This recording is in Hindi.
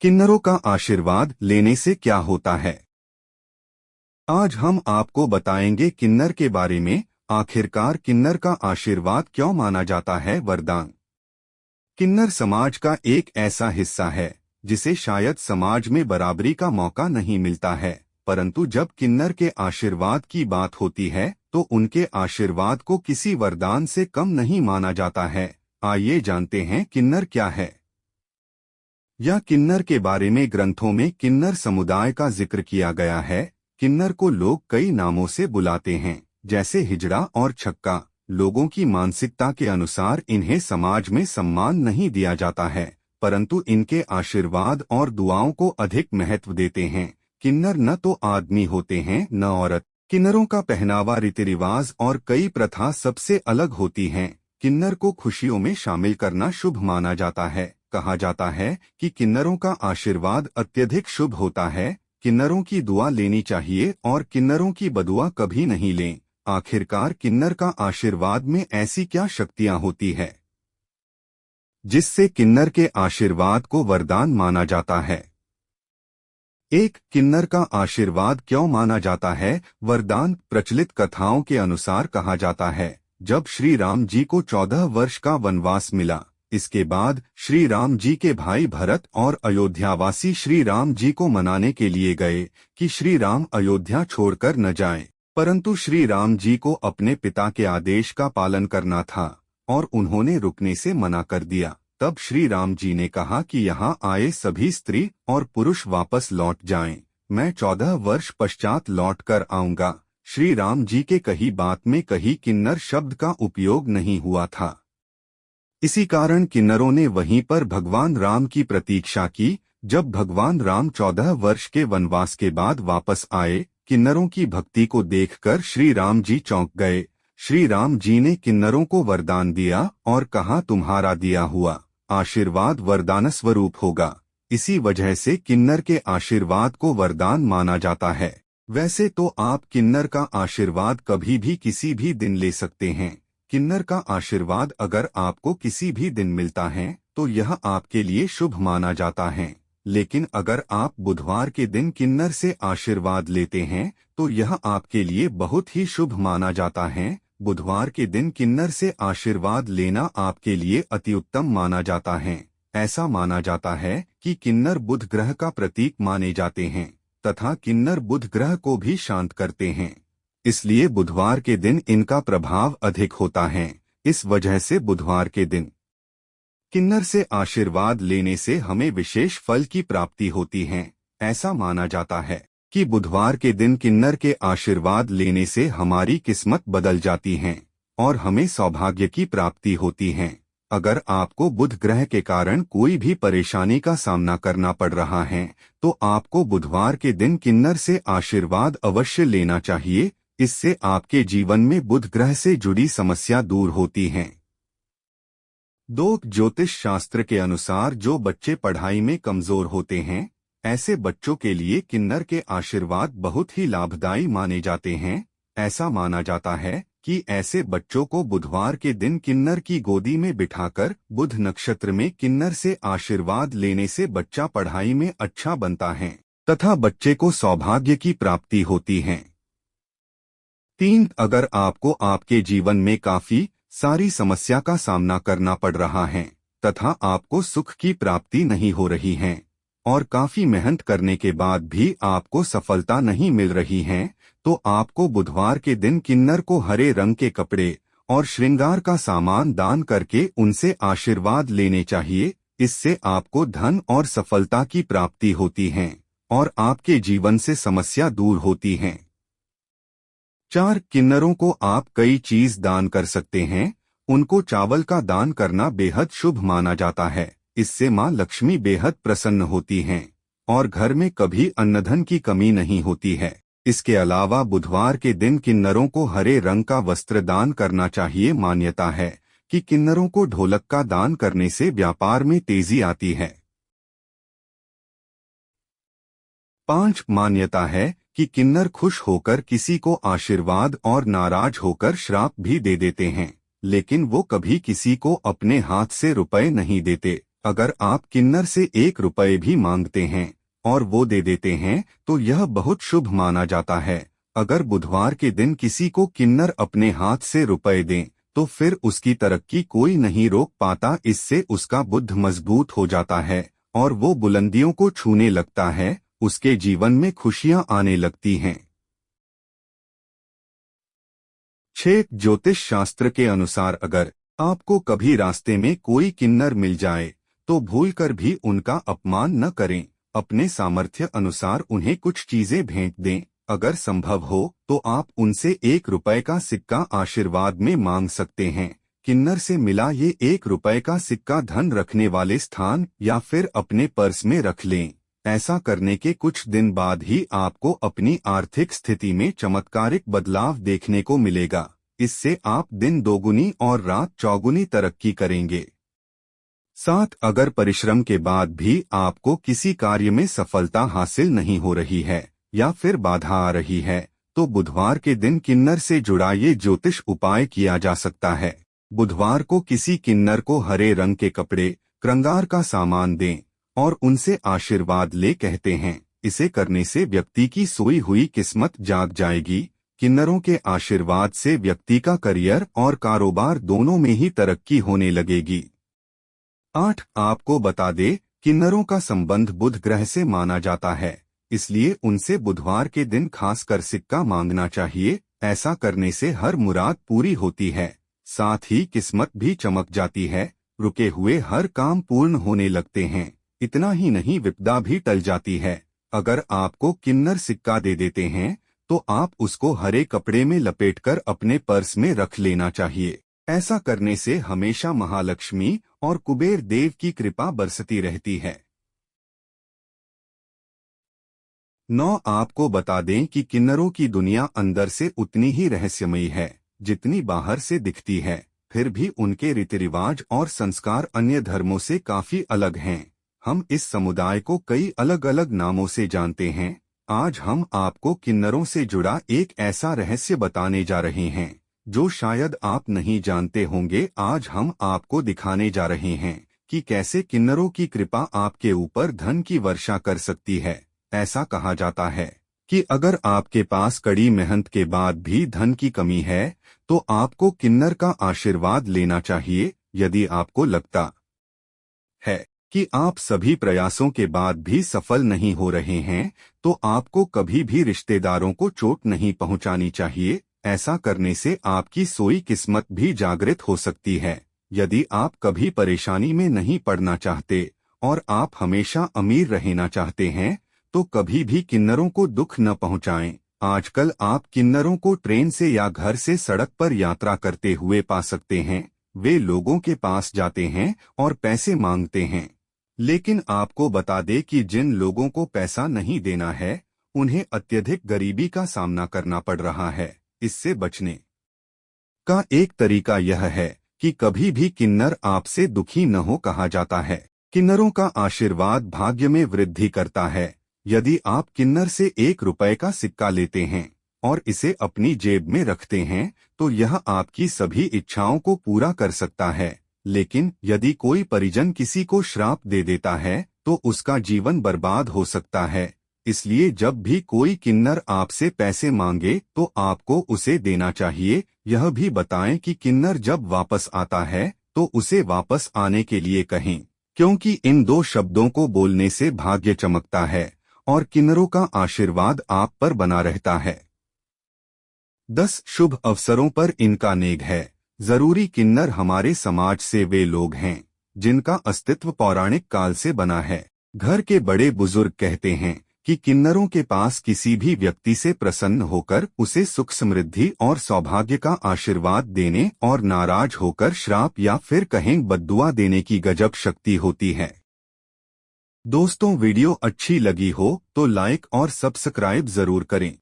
किन्नरों का आशीर्वाद लेने से क्या होता है। आज हम आपको बताएंगे किन्नर के बारे में। आखिरकार किन्नर का आशीर्वाद क्यों माना जाता है वरदान। किन्नर समाज का एक ऐसा हिस्सा है जिसे शायद समाज में बराबरी का मौका नहीं मिलता है, परंतु जब किन्नर के आशीर्वाद की बात होती है तो उनके आशीर्वाद को किसी वरदान से कम नहीं माना जाता है। आइए जानते हैं किन्नर क्या है। या किन्नर के बारे में ग्रंथों में किन्नर समुदाय का जिक्र किया गया है। किन्नर को लोग कई नामों से बुलाते हैं, जैसे हिजड़ा और छक्का। लोगों की मानसिकता के अनुसार इन्हें समाज में सम्मान नहीं दिया जाता है, परंतु इनके आशीर्वाद और दुआओं को अधिक महत्व देते हैं। किन्नर न तो आदमी होते हैं न औरत। किन्नरों का पहनावा, रीति रिवाज और कई प्रथा सबसे अलग होती हैं। किन्नर को खुशियों में शामिल करना शुभ माना जाता है। कहा जाता है कि किन्नरों का आशीर्वाद अत्यधिक शुभ होता है। किन्नरों की दुआ लेनी चाहिए और किन्नरों की बदुआ कभी नहीं लें। आखिरकार किन्नर का आशीर्वाद में ऐसी क्या शक्तियां होती है जिससे किन्नर के आशीर्वाद को वरदान माना जाता है। एक, किन्नर का आशीर्वाद क्यों माना जाता है वरदान। प्रचलित कथाओं के अनुसार कहा जाता है, जब श्री राम जी को 14 वर्ष का वनवास मिला, इसके बाद श्री राम जी के भाई भरत और अयोध्यावासी श्री राम जी को मनाने के लिए गए कि श्री राम अयोध्या छोड़कर न जाएं, परंतु श्री राम जी को अपने पिता के आदेश का पालन करना था और उन्होंने रुकने से मना कर दिया। तब श्री राम जी ने कहा कि यहाँ आए सभी स्त्री और पुरुष वापस लौट जाएं, मैं 14 वर्ष पश्चात लौट कर आऊंगा। श्री राम जी के कही बात में कहीं किन्नर शब्द का उपयोग नहीं हुआ था। इसी कारण किन्नरों ने वहीं पर भगवान राम की प्रतीक्षा की। जब भगवान राम 14 वर्ष के वनवास के बाद वापस आए, किन्नरों की भक्ति को देखकर श्री राम जी चौंक गए। श्री राम जी ने किन्नरों को वरदान दिया और कहा, तुम्हारा दिया हुआ आशीर्वाद वरदान स्वरूप होगा। इसी वजह से किन्नर के आशीर्वाद को वरदान माना जाता है। वैसे तो आप किन्नर का आशीर्वाद कभी भी किसी भी दिन ले सकते हैं। किन्नर का आशीर्वाद अगर आपको किसी भी दिन मिलता है तो यह आपके लिए शुभ माना जाता है, लेकिन अगर आप बुधवार के दिन किन्नर से आशीर्वाद लेते हैं तो यह आपके लिए बहुत ही शुभ माना जाता है। बुधवार के दिन किन्नर से आशीर्वाद लेना आपके लिए अति उत्तम माना जाता है। ऐसा माना जाता है कि किन्नर बुध ग्रह का प्रतीक माने जाते हैं तथा किन्नर बुध ग्रह को भी शांत करते हैं, इसलिए बुधवार के दिन इनका प्रभाव अधिक होता है। इस वजह से बुधवार के दिन किन्नर से आशीर्वाद लेने से हमें विशेष फल की प्राप्ति होती है। ऐसा माना जाता है कि बुधवार के दिन किन्नर के आशीर्वाद लेने से हमारी किस्मत बदल जाती है और हमें सौभाग्य की प्राप्ति होती है। अगर आपको बुध ग्रह के कारण कोई भी परेशानी का सामना करना पड़ रहा है तो आपको बुधवार के दिन किन्नर से आशीर्वाद अवश्य लेना चाहिए। इससे आपके जीवन में बुध ग्रह से जुड़ी समस्या दूर होती है। 2, ज्योतिष शास्त्र के अनुसार जो बच्चे पढ़ाई में कमजोर होते हैं, ऐसे बच्चों के लिए किन्नर के आशीर्वाद बहुत ही लाभदायी माने जाते हैं। ऐसा माना जाता है कि ऐसे बच्चों को बुधवार के दिन किन्नर की गोदी में बिठाकर बुध नक्षत्र में किन्नर से आशीर्वाद लेने से बच्चा पढ़ाई में अच्छा बनता है तथा बच्चे को सौभाग्य की प्राप्ति होती है। 3, अगर आपको आपके जीवन में काफी सारी समस्या का सामना करना पड़ रहा है तथा आपको सुख की प्राप्ति नहीं हो रही है और काफी मेहनत करने के बाद भी आपको सफलता नहीं मिल रही है, तो आपको बुधवार के दिन किन्नर को हरे रंग के कपड़े और श्रृंगार का सामान दान करके उनसे आशीर्वाद लेने चाहिए। इससे आपको धन और सफलता की प्राप्ति होती है और आपके जीवन से समस्या दूर होती है। 4, किन्नरों को आप कई चीज दान कर सकते हैं। उनको चावल का दान करना बेहद शुभ माना जाता है। इससे मां लक्ष्मी बेहद प्रसन्न होती हैं और घर में कभी अन्नधन की कमी नहीं होती है। इसके अलावा बुधवार के दिन किन्नरों को हरे रंग का वस्त्र दान करना चाहिए। मान्यता है कि किन्नरों को ढोलक का दान करने से व्यापार में तेजी आती है। 5, मान्यता है कि किन्नर खुश होकर किसी को आशीर्वाद और नाराज होकर श्राप भी दे देते हैं, लेकिन वो कभी किसी को अपने हाथ से रुपए नहीं देते। अगर आप किन्नर से 1 रुपये भी मांगते हैं और वो दे देते हैं तो यह बहुत शुभ माना जाता है। अगर बुधवार के दिन किसी को किन्नर अपने हाथ से रुपए दें तो फिर उसकी तरक्की कोई नहीं रोक पाता। इससे उसका बुद्ध मजबूत हो जाता है और वो बुलंदियों को छूने लगता है, उसके जीवन में खुशियां आने लगती हैं। 6 ज्योतिष शास्त्र के अनुसार अगर आपको कभी रास्ते में कोई किन्नर मिल जाए तो भूलकर भी उनका अपमान न करें। अपने सामर्थ्य अनुसार उन्हें कुछ चीजें भेंट दें। अगर संभव हो तो आप उनसे 1 रुपये का सिक्का आशीर्वाद में मांग सकते हैं। किन्नर से मिला ये 1 रुपये का सिक्का धन रखने वाले स्थान या फिर अपने पर्स में रख लें। ऐसा करने के कुछ दिन बाद ही आपको अपनी आर्थिक स्थिति में चमत्कारिक बदलाव देखने को मिलेगा। इससे आप दिन दोगुनी और रात चौगुनी तरक्की करेंगे। 7 अगर परिश्रम के बाद भी आपको किसी कार्य में सफलता हासिल नहीं हो रही है या फिर बाधा आ रही है तो बुधवार के दिन किन्नर से जुड़ा ये ज्योतिष उपाय किया जा सकता है। बुधवार को किसी किन्नर को हरे रंग के कपड़े, श्रृंगार का सामान दें और उनसे आशीर्वाद ले कहते हैं। इसे करने से व्यक्ति की सोई हुई किस्मत जाग जाएगी। किन्नरों के आशीर्वाद से व्यक्ति का करियर और कारोबार दोनों में ही तरक्की होने लगेगी। 8 आपको बता दे, किन्नरों का संबंध बुध ग्रह से माना जाता है, इसलिए उनसे बुधवार के दिन खासकर सिक्का मांगना चाहिए। ऐसा करने से हर मुराद पूरी होती है, साथ ही किस्मत भी चमक जाती है। रुके हुए हर काम पूर्ण होने लगते हैं। इतना ही नहीं, विपदा भी टल जाती है। अगर आपको किन्नर सिक्का दे देते हैं तो आप उसको हरे कपड़े में लपेटकर अपने पर्स में रख लेना चाहिए। ऐसा करने से हमेशा महालक्ष्मी और कुबेर देव की कृपा बरसती रहती है। 9 आपको बता दें कि किन्नरों की दुनिया अंदर से उतनी ही रहस्यमयी है जितनी बाहर से दिखती है। फिर भी उनके रीति रिवाज और संस्कार अन्य धर्मों से काफी अलग हैं। हम इस समुदाय को कई अलग अलग नामों से जानते हैं। आज हम आपको किन्नरों से जुड़ा एक ऐसा रहस्य बताने जा रहे हैं जो शायद आप नहीं जानते होंगे। आज हम आपको दिखाने जा रहे हैं कि कैसे किन्नरों की कृपा आपके ऊपर धन की वर्षा कर सकती है। ऐसा कहा जाता है कि अगर आपके पास कड़ी मेहनत के बाद भी धन की कमी है तो आपको किन्नर का आशीर्वाद लेना चाहिए। यदि आपको लगता है कि आप सभी प्रयासों के बाद भी सफल नहीं हो रहे हैं तो आपको कभी भी रिश्तेदारों को चोट नहीं पहुंचानी चाहिए। ऐसा करने से आपकी सोई किस्मत भी जागृत हो सकती है। यदि आप कभी परेशानी में नहीं पड़ना चाहते और आप हमेशा अमीर रहना चाहते हैं तो कभी भी किन्नरों को दुख न पहुंचाएं। आजकल आप किन्नरों को ट्रेन से या घर से सड़क पर यात्रा करते हुए पा सकते हैं। वे लोगों के पास जाते हैं और पैसे मांगते हैं, लेकिन आपको बता दें कि जिन लोगों को पैसा नहीं देना है उन्हें अत्यधिक गरीबी का सामना करना पड़ रहा है। इससे बचने का एक तरीका यह है कि कभी भी किन्नर आपसे दुखी न हो। कहा जाता है किन्नरों का आशीर्वाद भाग्य में वृद्धि करता है। यदि आप किन्नर से 1 रुपये का सिक्का लेते हैं और इसे अपनी जेब में रखते हैं तो यह आपकी सभी इच्छाओं को पूरा कर सकता है। लेकिन यदि कोई परिजन किसी को श्राप दे देता है तो उसका जीवन बर्बाद हो सकता है। इसलिए जब भी कोई किन्नर आपसे पैसे मांगे तो आपको उसे देना चाहिए। यह भी बताएं कि किन्नर जब वापस आता है तो उसे वापस आने के लिए कहें, क्योंकि इन 2 शब्दों को बोलने से भाग्य चमकता है और किन्नरों का आशीर्वाद आप पर बना रहता है। 10 शुभ अवसरों पर इनका नेग है। जरूरी किन्नर हमारे समाज से वे लोग हैं जिनका अस्तित्व पौराणिक काल से बना है। घर के बड़े बुजुर्ग कहते हैं कि किन्नरों के पास किसी भी व्यक्ति से प्रसन्न होकर उसे सुख समृद्धि और सौभाग्य का आशीर्वाद देने और नाराज होकर श्राप या फिर कहें बद्दुआ देने की गजब शक्ति होती है। दोस्तों, वीडियो अच्छी लगी हो तो लाइक और सब्सक्राइब जरूर करें।